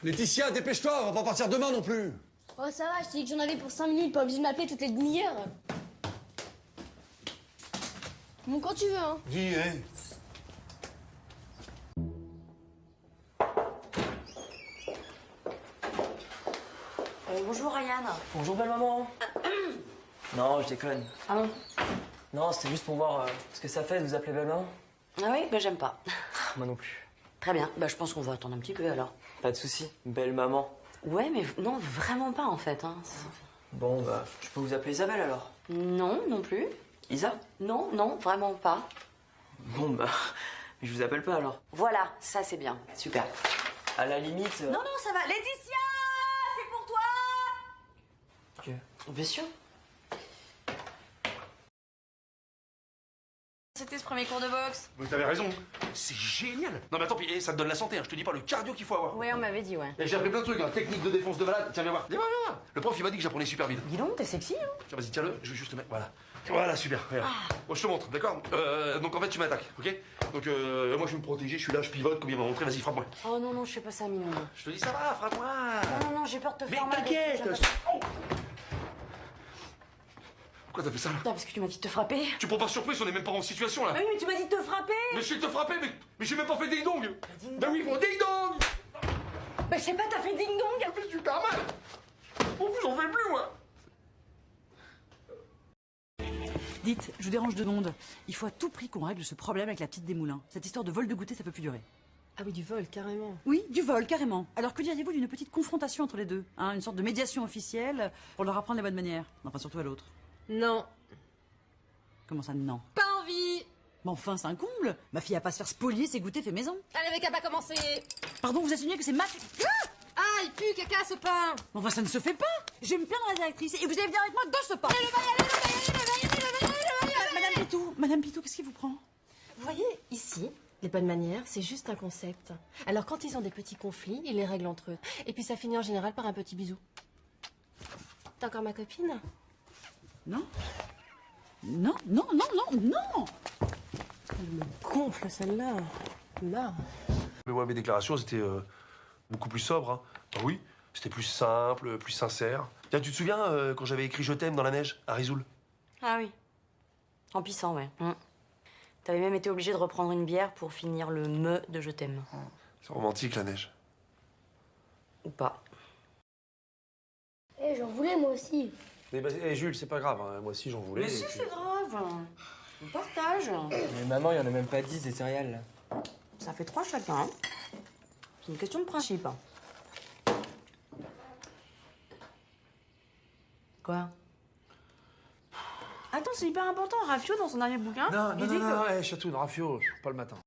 Laetitia, dépêche-toi, on va pas partir demain non plus. Oh, ça va, je t'ai dit que j'en avais pour 5 minutes, pas obligé de m'appeler toutes les demi-heures. Bon, quand tu veux, hein. Dis, hein. Bonjour Ryan. Bonjour belle maman. Non, je déconne. Ah bon? Non, c'était juste pour voir ce que ça fait de vous appeler belle maman. Ah oui, bah j'aime pas. Moi non plus. Très bien, bah je pense qu'on va attendre un petit peu alors. Pas de souci, belle maman. Ouais, mais non, vraiment pas en fait. Hein. Bon, bah, je peux vous appeler Isabelle alors. Non, non plus. Isa? Non, non, vraiment pas. Bon, bah, je vous appelle pas alors. Voilà, ça c'est bien, super. À la limite. Non, non, ça va. Laetitia, c'est pour toi. Ok. Bien sûr. C'était ce premier cours de boxe. Mais t'avais raison. C'est génial. Non mais attends, puis ça te donne la santé, hein. Je te dis pas le cardio qu'il faut avoir. Ouais, on m'avait dit, ouais. Et j'ai appris plein de trucs, hein. Technique de défense de malade. Tiens, viens voir. Viens voir, viens voir. Le prof, il m'a dit que j'apprenais super vite. Dis donc, t'es sexy, hein. Tiens, vas-y, tiens-le. Je vais juste te mettre. Voilà. Voilà, super. Regarde. Bon, je te montre, d'accord. Donc en fait, tu m'attaques, ok. Donc moi, je vais me protéger. Je suis là, je pivote. Comme il m'a montré, vas-y, frappe-moi. Oh non, non, je fais pas ça, mignon. Je te dis, ça va, frappe-moi. Non, non, non, j'ai peur de te Mais faire mal. t'inquiète. Non, Oh. Pourquoi t'as fait ça là? parce que tu m'as dit de te frapper. Tu prends pas surprise, on est même pas en situation là. Oui, mais tu m'as dit de te frapper. Mais je vais te frapper, mais j'ai même pas fait ding-dong. Ben oui, mon ding-dong. Bah, je sais pas, t'as fait ding-dong. Ça fait super mal. En plus, j'en fais plus, moi. Dites, je vous dérange 2 secondes. Il faut à tout prix qu'on règle ce problème avec la petite Desmoulins. Cette histoire de vol de goûter, ça peut plus durer. Ah oui, du vol, carrément. Oui, du vol, carrément. Alors que diriez-vous d'une petite confrontation entre les deux, hein, une sorte de médiation officielle pour leur apprendre les bonnes manières. Enfin, surtout à l'autre. Non. Comment ça, non? Pas envie. Mais enfin, c'est un comble. Ma fille a pas à se faire spolier ses goûters fait maison. Elle avait qu'à pas commencer. Pardon, vous insinuez que c'est ma... Ah, il pue caca ce pain. Mais enfin, ça ne se fait pas. Je vais me plaindre à la directrice et vous allez venir avec moi dans ce pas. Madame Pitou, qu'est-ce qui vous prend? Vous voyez, ici, les bonnes manières, c'est juste un concept. Alors quand ils ont des petits conflits, ils les règlent entre eux. Et puis ça finit en général par un petit bisou. T'es encore ma copine? Non. Non, non, non, non, non. Elle me gonfle celle-là. Là. Mais ouais, mes déclarations, c'était beaucoup plus sobre. Hein. Ah oui, c'était plus simple, plus sincère. Tiens, tu te souviens quand j'avais écrit « Je t'aime » dans la neige, à Risoul? Ah oui. En pissant, ouais. T'avais même été obligé de reprendre une bière pour finir le me de je t'aime. C'est romantique, la neige. Ou pas. Eh, j'en voulais moi aussi. Mais Jules, c'est pas grave, hein. Moi aussi j'en voulais. Mais si, c'est grave. On partage. Mais maman, il y en a même pas 10 des céréales là. Ça fait 3 chacun. Hein. C'est une question de principe. Hein. Quoi? Attends, c'est hyper important. Raffio, dans son dernier bouquin, Non, il non, dit non, que... non, Chatoun, Raffio, pas le matin.